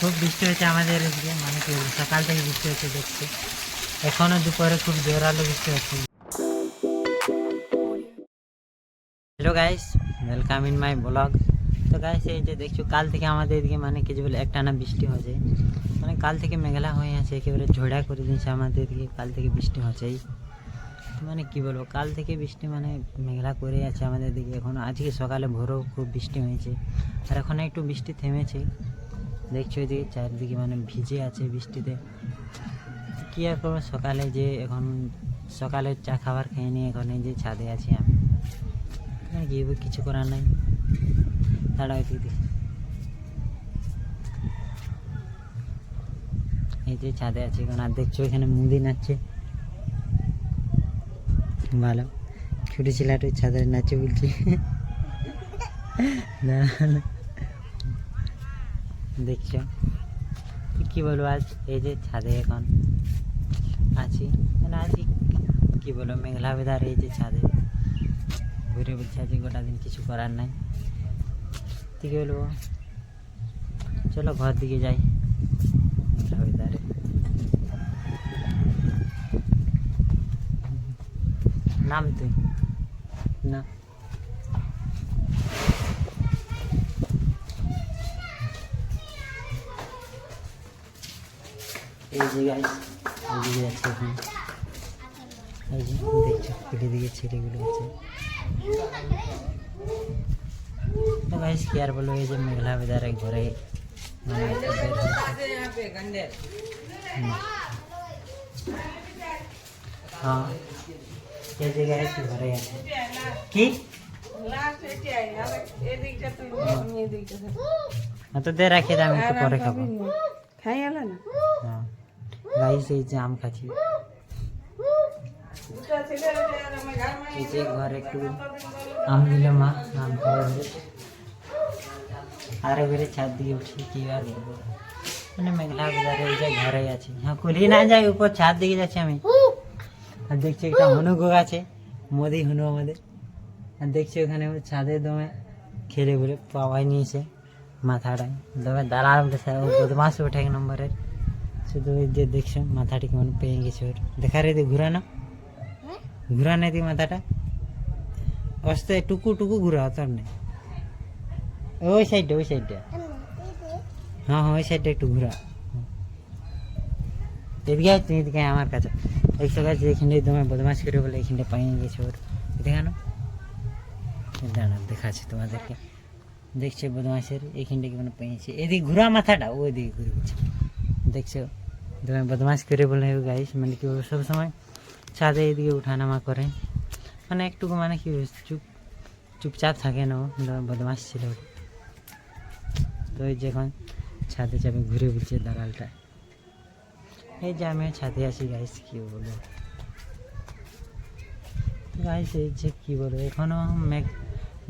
খুব বৃষ্টি হয়েছে আমাদের এদিকে, মানে কি সকাল থেকে বৃষ্টি হচ্ছে দেখছি, এখনো দুপুরে খুব জোরালো বৃষ্টি হচ্ছে। Hello guys, welcome in my blog. তো গাইস এই যে দেখছো কাল থেকে আমাদের এদিকে মানে কি যে বলে একটানা বৃষ্টি হচ্ছে, মানে কাল থেকে মেঘলা হয়ে আছে, একেবারে ঝড়া করে দিয়েছে আমাদের এদিকে। কাল থেকে বৃষ্টি হচ্ছেই, মানে কি বলবো, কাল থেকে বৃষ্টি মানে মেঘলা করে আছে আমাদের দিকে। এখন আজকে সকালে ভোরেও খুব বৃষ্টি হয়েছে, আর এখন একটু বৃষ্টি থেমেছে। দেখছো এদিকে চারদিকে মানে ভিজে আছে বৃষ্টিতে। কী আর করবো, সকালে যে এখন সকালে চা খাবার খেয়ে নিয়ে এখন এই যে ছাদে আছি আমি, কি কিছু করার নাই। দাঁড়াও দিদি, এই যে ছাদে আছে এখন। আর দেখছো এখানে মুদি নাচছে, ভালো ছোটো ছেলেটা ছাদে নাচে বলছি। দেখছো কি বলবো, আজ এই যে ছাদে এখন আছি, মানে আজ কি বলবো মেঘলা বেদার, এই যে ছাদে ঘুরে বলছে আজ গোটা দিন কিছু করার নাই। কি বলবো, চলো ঘর দিকে যাই। মেঘলা বেদারে নাম তুই না, এই যে গাইস এইদিকে যাচ্ছে এখন, এই যে দেখছো খুলে দিকে ছেলেগুলো আছে। তো গাইস কি আর বলবো, এই যে মেঘলা বেদারে ঘরে মানে হ্যাঁ এই যে গাইস ঘরে আছে কি তো দে রাখি, আমি একটু পরে খাবো। হ্যাঁ গাইস এই যে আম খাচ্ছি, এই যে ঘরে একটু আম দিল মা, আম খাওয়া আর এবারে ছাদ দিয়ে উঠি। কি আর বলবো, মানে মেঘলা বাজারে এই যে ঘরে আছি। হ্যাঁ খুলি না যাই, উপর ছাদ দিকে যাচ্ছি আমি। আর দেখছি একটা হনুগো আছে, মোদি হনু আমাদের। আর দেখছি ওখানে ছাদে দমে খেলে বলে পাওয়াই নিয়েছে মাথাটায়, দমে দাঁড়ার বদমাস ওঠে এক নম্বরের। শুধু ওই যে দেখছো মাথাটি কেমন পেয়ে গেছে ওর, দেখা রে ঘুরানো ঘুরানো দি মাথাটা অস্তে টুকু টুকু ঘুরা তোর নেই, ওই সাইডটা ওই সাইডটা, হ্যাঁ হ্যাঁ ওই সাইডটা একটু ঘুরা। এদিকে তুমি এদিকে আমার কাছে এই সকাল এইখানটায় দমে বদমাস করে বলে এইখানটা পাইয়ে গেছে ওর, দেখানো দাঁড়া দেখাচ্ছি তোমাদেরকে। দেখছো বদমাসের এইখানটা কেমন পেয়েছে, এদিকে ঘুরা মাথাটা, ওই দিকে ঘুরে গেছে। দেখছো তুমি বদমাস করে বলে গাইস, মানে কি সবসময় ছাদে এদিকে উঠানামা করে, মানে একটু মানে কি চুপচাপ থাকে না, বদমাস ছিল। তো এই যে এখন ছাদে চাপে ঘুরে বুঝছে দালালটা। এই যে আমি ছাদে আসি গাইস, কি বলবো গাইস, এই যে কি বলবো, এখনো মেঘ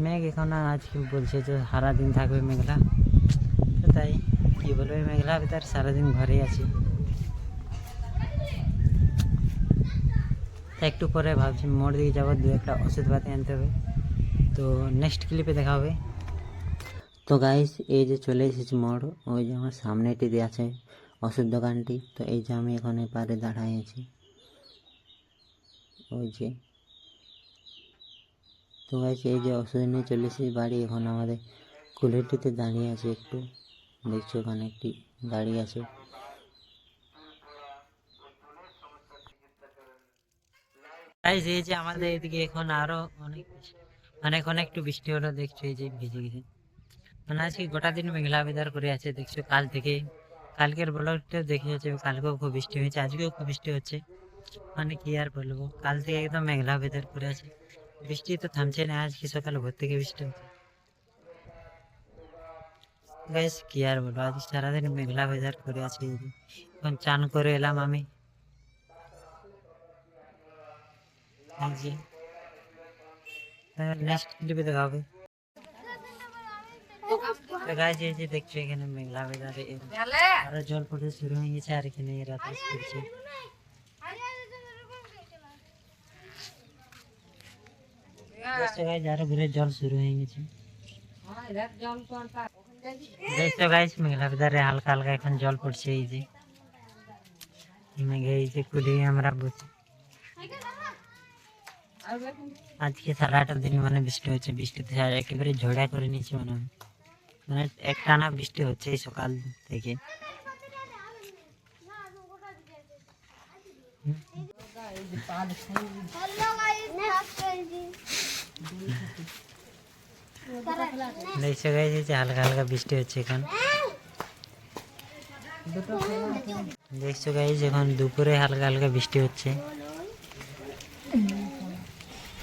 মেঘ এখনো আজকে বলছে যে সারাদিন থাকবে মেঘলা। তো তাই কি বলবো, মেঘলা ভিতর সারাদিন ঘরেই আছি। একটু পরে ভাবছি মোড় দিকে যাবো, দু একটা ওষুধ পাতি আনতে হবে। তো নেক্সট ক্লিপে দেখা হবে। তো গাইস এই যে চলে এসেছি মোড়, ওই যে আমার সামনেটি দিয়ে আছে ওষুধ দোকানটি। তো এই যে আমি এখন এপারে দাঁড়াই আছি, ওই যে। তো গাইস এই যে ওষুধ নিয়ে চলে এসেছি বাড়ি, এখন আমাদের কুলেটিতে দাঁড়িয়ে আছে একটু। দেখছো ওখানে একটি গাড়ি আছে। গাইস এই যে আমাদের এদিকে এখন আরো অনেক মানে এখন একটু বৃষ্টি হলো, দেখছো এই যে ভিজে গেছে। মানে আজকে গোটা দিন মেঘলা বেদার করে আছে, দেখছো কাল থেকে। কালকের ব্লগটা দেখে যাচ্ছে, কালকেও খুব বৃষ্টি হয়েছে, আজকেও খুব বৃষ্টি হচ্ছে। মানে কি আর বলবো, কাল থেকে একদম মেঘলা বেদার করে আছে, বৃষ্টি তো থামছে না। আজকে সকাল ভোর থেকে বৃষ্টি হচ্ছে গাইস, কি আর বলবো, আজ সারাদিন মেঘলা বেদার করে আছে। এখন চান করে এলাম আমি, নেক্সট ক্লিপে দেখা হবে। তো গাইস এই যে দেখছো এখানে মেঘলা বেদারে আরো জল পড়তে শুরু হয়ে গেছে, আর এখানে রাত পড়ছে। দেখছো গাইস আরো ঘুরে জল শুরু হয়ে গেছে। দেখছো গাইস মেঘলা ধারে হালকা হালকা এখন জল পড়ছে। এই যে মেঘে এই যে কুলিয়ে আমরা বসে আজকে সারাটা দিন মানে বৃষ্টি হচ্ছে। বৃষ্টিতে একেবারে ঝড়া করে নিচ্ছে মনে হয়। মানে একটানা বৃষ্টি হচ্ছে এই সকাল থেকে। দেখছো গাইস এই যে হালকা হালকা বৃষ্টি হচ্ছে এখন। দেখছো গাইস এখন দুপুরে হালকা হালকা বৃষ্টি হচ্ছে।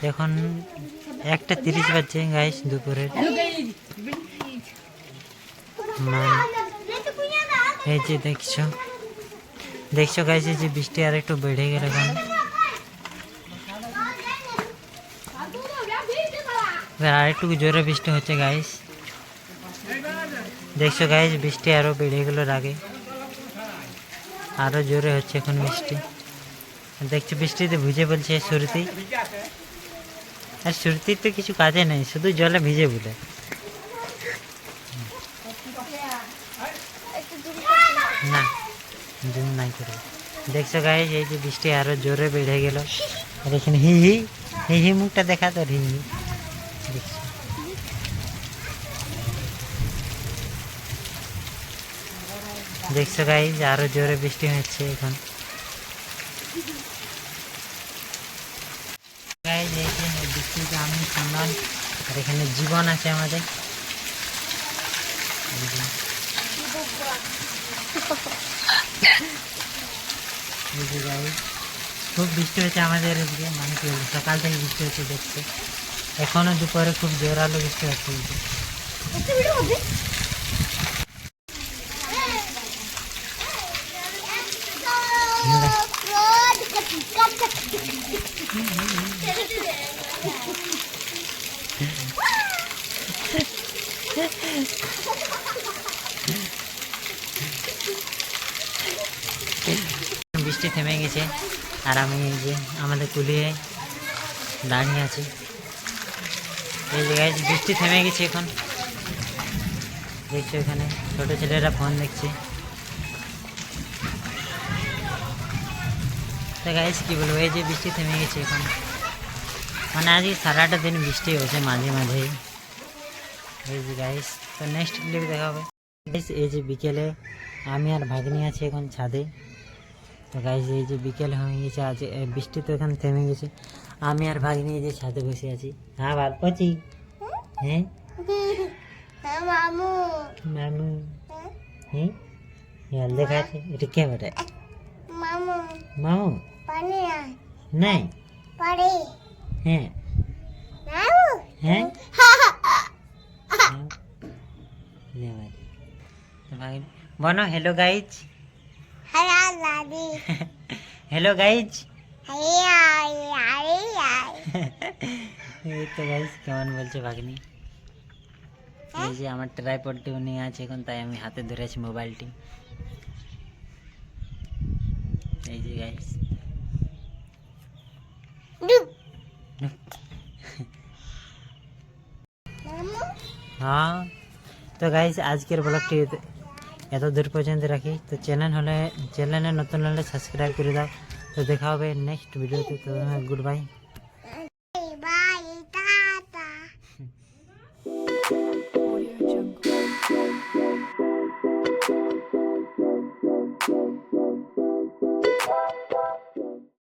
এখন 1:30 বাজছে গাইস দুপুরে। এই যে দেখছো গাইস এই যে বৃষ্টি আর একটু বেড়ে গেল এখন। আর একটু জোরে বৃষ্টি হচ্ছে গাইস। দেখছো গাইস বৃষ্টি আরো বেড়ে গেল আগে, আরো জোরে হচ্ছে এখন বৃষ্টি। দেখছো বৃষ্টিতে ভিজে বলছে শুরুতেই, আর শুরুতেই তো কিছু কাজে নেই, শুধু জলে ভিজে বলে। না জুম নাই করে। দেখছো গাইস এই যে বৃষ্টি আরো জোরে বেড়ে গেল। আর এখানে হি হি হি হি মুখটা দেখা তোর হি হি। দেখছো দেখছো গাইস আরো জোরে বৃষ্টি হচ্ছে এখন। গাইস এই যে বৃষ্টিতে আমি সুন্দর, আর এখানে জীবন আছে আমাদের। খুব বৃষ্টি হচ্ছে আমাদের এদিকে, মানে কি সকাল থেকে বৃষ্টি হচ্ছে দেখছে। এখনো দুপুরে খুব জোরালো বৃষ্টি হচ্ছে। বৃষ্টি থেমে গেছে আর আমি এই যে আমাদের কুলিয়ে দাঁড়িয়ে আছি। এই জায়গায় বৃষ্টি থেমে গেছে এখন। দেখছো এখানে ছোট ছেলেরা ফোন দেখছে। তো গাইস কি বলবো, এই যে বৃষ্টি থেমে গেছে এখন। মানে আজকে সারাটা দিন বৃষ্টি হয়েছে মাঝে মাঝেই। এই যে গাইস তো নেক্সট ক্লিপ দেখা হবে। এই যে বিকেলে আমি আর ভাগ্নি আছি এখন ছাদে। তো গাইস এই যে বিকেল হয়ে গেছে, আজ বৃষ্টি তো এখন থেমে গেছে। আমি আর ভাগ্নি এই যে ছাদে বসে আছি। হ্যাঁ বাল পচি। হ্যাঁ মামু মামু হ্যাঁ দেখা আছে এটা কে বটে? মামু মামু পানি নাই পারে। হ্যাঁ মামু হ্যাঁ বনো हेलो गाइज। हेलो दादी। Hello guys. এই তো গাইজ কেমন বলছে ভাগ্নি। এই যে আমার ট্রাইপডটিও নিয়ে আছে এখন, তাই আমি হাতে ধরে আছি মোবাইলটি। এই যে গাইজ হ্যাঁ। তো গাইজ আজকের ব্লগটি এত দূর পর্যন্ত রাখি। তো চ্যানেলে নতুন হলে সাবস্ক্রাইব করে দাও। তো দেখা হবে নেক্সট ভিডিওতে। তো গুড বাই।